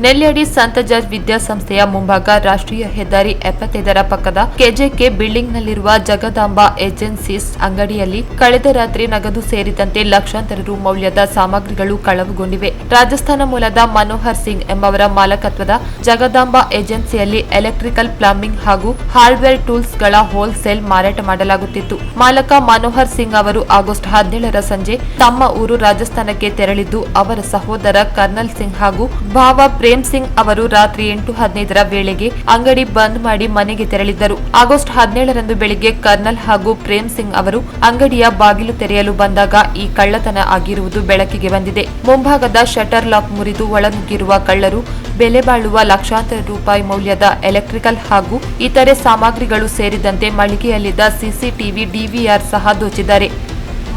ನೆಲ್ಯಾಡಿ ಸಂತ ಜಾರ್ಜ್ ವಿದ್ಯಾಸಂಸ್ಥೆಯ ಮುಂಭಾಗ ರಾಷ್ಟ್ರೀಯ ಹೆದ್ದಾರಿ 75ರ ಪಕ್ಕದ ಕೆಜೆಕೆ ಬಿಲ್ಡಿಂಗ್ನಲ್ಲಿರುವ ಜಗದಾಂಬ ಏಜೆನ್ಸೀಸ್ ಅಂಗಡಿಯಲ್ಲಿ ಕಳೆದ ರಾತ್ರಿ ನಗದು ಸೇರಿದಂತೆ ಲಕ್ಷಾಂತರ ರು ಮೌಲ್ಯದ ಸಾಮಗ್ರಿಗಳು ಕಳವುಗೊಂಡಿವೆ. ರಾಜಸ್ಥಾನ ಮೂಲದ ಮನೋಹರ್ ಸಿಂಗ್ ಎಂಬವರ ಮಾಲಕತ್ವದ ಜಗದಾಂಬ ಏಜೆನ್ಸಿಯಲ್ಲಿ ಎಲೆಕ್ಟ್ರಿಕಲ್, ಪ್ಲಂಬಿಂಗ್ ಹಾಗೂ ಹಾರ್ಡ್ವೇರ್ ಟೂಲ್ಸ್ಗಳ ಹೋಲ್ಸೇಲ್ ಮಾರಾಟ ಮಾಡಲಾಗುತ್ತಿತ್ತು. ಮಾಲಕ ಮನೋಹರ್ ಸಿಂಗ್ ಅವರು ಆಗಸ್ಟ್ 17ರ ಸಂಜೆ ತಮ್ಮ ಊರು ರಾಜಸ್ಥಾನಕ್ಕೆ ತೆರಳಿದ್ದು, ಅವರ ಸಹೋದರ ಕರ್ನಲ್ ಸಿಂಗ್ ಹಾಗೂ ಭಾವ ಪ್ರೇಮ್ ಸಿಂಗ್ ಅವರು ರಾತ್ರಿ 8:15ರ ವೇಳೆಗೆ ಅಂಗಡಿ ಬಂದ್ ಮಾಡಿ ಮನೆಗೆ ತೆರಳಿದ್ದರು. ಆಗಸ್ಟ್ 17ರಂದು ಬೆಳಿಗ್ಗೆ ಕರ್ನಲ್ ಹಾಗೂ ಪ್ರೇಮ್ ಸಿಂಗ್ ಅವರು ಅಂಗಡಿಯ ಬಾಗಿಲು ತೆರೆಯಲು ಬಂದಾಗ ಈ ಕಳ್ಳತನ ಆಗಿರುವುದು ಬೆಳಕಿಗೆ ಬಂದಿದೆ. ಮುಂಭಾಗದ ಶಟರ್ ಲಾಕ್ ಮುರಿದು ಒಳನುಗ್ಗಿರುವ ಕಳ್ಳರು ಬೆಲೆ ಬಾಳುವ ಲಕ್ಷಾಂತರ ರೂಪಾಯಿ ಮೌಲ್ಯದ ಎಲೆಕ್ಟ್ರಿಕಲ್ ಹಾಗೂ ಇತರೆ ಸಾಮಗ್ರಿಗಳು ಸೇರಿದಂತೆ ಮಳಿಗೆಯಲ್ಲಿದ್ದ ಸಿಸಿಟಿವಿ, ಡಿವಿಆರ್ ಸಹ ದೋಚಿದ್ದಾರೆ.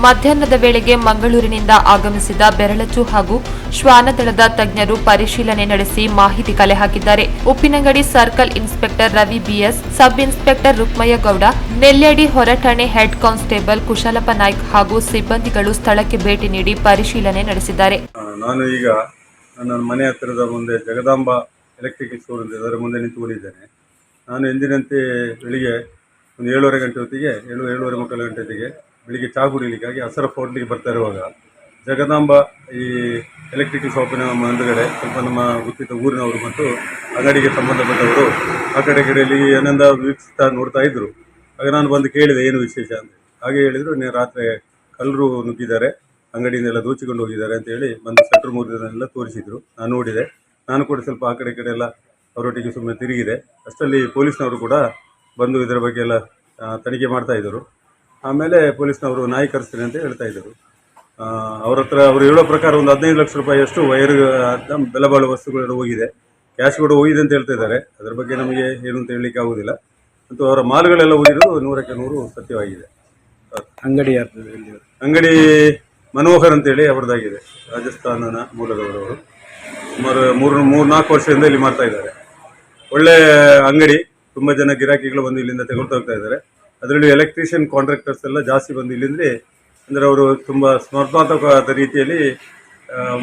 ಮಧ್ಯಾಹ್ನದ ವೇಳೆಗೆ ಮಂಗಳೂರಿನಿಂದ ಆಗಮಿಸಿದ ಬೆರಳಚ್ಚು ಹಾಗೂ ಶ್ವಾನದಳದ ತಜ್ಞರು ಪರಿಶೀಲನೆ ನಡೆಸಿ ಮಾಹಿತಿ ಕಲೆ ಹಾಕಿದ್ದಾರೆ. Uppinangadi circle inspector Ravi BS, sub inspector Rukmayya Gowda, Nelyadi ಹೊರಠಾಣೆ ಹೆಡ್ ಕಾನ್ಸ್ಟೇಬಲ್ ಕುಶಲಪ್ಪ ನಾಯ್ಕ್ ಹಾಗೂ ಸಿಬ್ಬಂದಿಗಳು ಸ್ಥಳಕ್ಕೆ ಭೇಟಿ ನೀಡಿ ಪರಿಶೀಲನೆ ನಡೆಸಿದ್ದಾರೆ. ನಾನು ಈಗ ನನ್ನ ಮನೆ ಹತ್ತಿರದ ಮುಂದೆ ಜಗದಾಂಬ ಎಲೆಕ್ಟ್ರಿಕಲ್ ಸ್ಟೋರ್ ಇದೆ, ಅದರ ಮುಂದೆ ನಿಂತುಕೊಂಡಿದ್ದೇನೆ. ನಾನು ಎಂದಿನಂತೆ ಬೆಳಿಗ್ಗೆ ಒಂದು 7:30 ಗಂಟೆ ಹೊತ್ತಿಗೆ 7:30 ಗಂಟೆ ಹೊತ್ತಿಗೆ ಬೆಳಿಗ್ಗೆ ಚಹಾ ಕುಡಿಲಿಕ್ಕಾಗಿ ಅಸರಫ್ ಹೋಟ್ಲಿಗೆ ಬರ್ತಾ ಇರುವಾಗ ಜಗದಾಂಬ ಈ ಎಲೆಕ್ಟ್ರಿಕಲ್ ಶಾಪಿನ ಮುಂದುಗಡೆ ಸ್ವಲ್ಪ ನಮ್ಮ ಗೊತ್ತಿದ್ದ ಊರಿನವರು ಮತ್ತು ಅಂಗಡಿಗೆ ಸಂಬಂಧಪಟ್ಟವರು ಆ ಕಡೆಯಲ್ಲಿ ಏನಂದ ವೀಕ್ಷಿಸ್ತಾ ನೋಡ್ತಾ ಇದ್ದರು. ಆಗ ನಾನು ಬಂದು ಕೇಳಿದೆ ಏನು ವಿಶೇಷ ಅಂತ. ಹಾಗೆ ಹೇಳಿದರು, ನೀವು ರಾತ್ರಿ ಕಳ್ಳರು ನುಗ್ಗಿದ್ದಾರೆ, ಅಂಗಡಿಯಿಂದೆಲ್ಲ ದೋಚಿಕೊಂಡು ಹೋಗಿದ್ದಾರೆ ಅಂತ ಹೇಳಿ ಬಂದು ಶಟ್ರ್ ಮುರಿದನ್ನೆಲ್ಲ ತೋರಿಸಿದರು. ನಾನು ನೋಡಿದೆ. ನಾನು ಕೂಡ ಸ್ವಲ್ಪ ಆ ಕಡೆ ಎಲ್ಲ ಅವರೊಟ್ಟಿಗೆ ಸುಮ್ಮನೆ ತಿರುಗಿದೆ. ಅಷ್ಟರಲ್ಲಿ ಪೊಲೀಸ್ನವರು ಕೂಡ ಬಂದು ಇದರ ಬಗ್ಗೆ ಎಲ್ಲ ತನಿಖೆ ಮಾಡ್ತಾ ಇದ್ದರು. ಆಮೇಲೆ ಪೊಲೀಸ್ನವರು ನಾಯಿ ಕರೆಸ್ತೀನಿ ಅಂತ ಹೇಳ್ತಾ ಇದ್ದರು. ಅವ್ರ ಹತ್ರ ಅವರು ಹೇಳೋ ಪ್ರಕಾರ ಒಂದು 15 ಲಕ್ಷ ರೂಪಾಯಿಯಷ್ಟು ವೈರ್ ಬೆಲೆ ಬಾಳುವ ವಸ್ತುಗಳೆಲ್ಲ ಹೋಗಿದೆ, ಕ್ಯಾಶ್ ಕೂಡ ಹೋಗಿದೆ ಅಂತ ಹೇಳ್ತಾ ಇದ್ದಾರೆ. ಅದರ ಬಗ್ಗೆ ನಮಗೆ ಏನು ಅಂತ ಹೇಳಲಿಕ್ಕೆ ಆಗೋದಿಲ್ಲ. ಮತ್ತು ಅವರ ಮಾಲ್ಗಳೆಲ್ಲ ಹೋಗಿರೋದು 100ಕ್ಕೆ 100 ಸತ್ಯವಾಗಿದೆ. ಅಂಗಡಿ ಮನೋಹರ್ ಅಂತೇಳಿ ಅವರದ್ದಾಗಿದೆ, ರಾಜಸ್ಥಾನನ ಮೂಲದವರು. ಸುಮಾರು 3-4 ವರ್ಷದಿಂದ ಇಲ್ಲಿ ಮಾಡ್ತಾ ಇದ್ದಾರೆ. ಒಳ್ಳೆ ಅಂಗಡಿ, ತುಂಬ ಜನ ಗಿರಾಕಿಗಳು ಬಂದು ಇಲ್ಲಿಂದ ತಗೊಳ್ತಾ ಹೋಗ್ತಾ ಇದ್ದಾರೆ. ಅದರಲ್ಲಿ ಎಲೆಕ್ಟ್ರಿಷಿಯನ್ ಕಾಂಟ್ರಾಕ್ಟರ್ಸ್ ಎಲ್ಲ ಜಾಸ್ತಿ ಬಂದು ಇಲ್ಲಿಂದ ಅಂದರೆ ಅವರು ತುಂಬ ಸ್ಪರ್ಧಾತ್ಮಕವಾದ ರೀತಿಯಲ್ಲಿ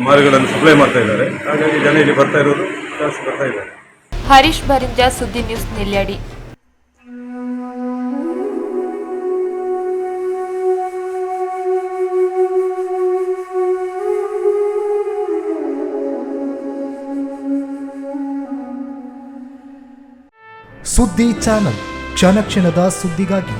ಮಾಲ್ಗಳನ್ನು ಸಪ್ಲೈ ಮಾಡ್ತಾ ಇದ್ದಾರೆ. ಹಾಗಾಗಿ ಜನ ಇಲ್ಲಿ ಬರ್ತಾ ಇರೋದು ಜಾಸ್ತಿ ಬರ್ತಾ ಇದ್ದಾರೆ. ಹರೀಶ್ ಬರಿಂಜ, ಸುದ್ದಿ ನ್ಯೂಸ್, ನೆಲ್ಯಾಡಿ. ಸುದ್ದಿ ಚಾನಲ್, ಕ್ಷಣ ಕ್ಷಣದ ಸುದ್ದಿಗಾಗಿ.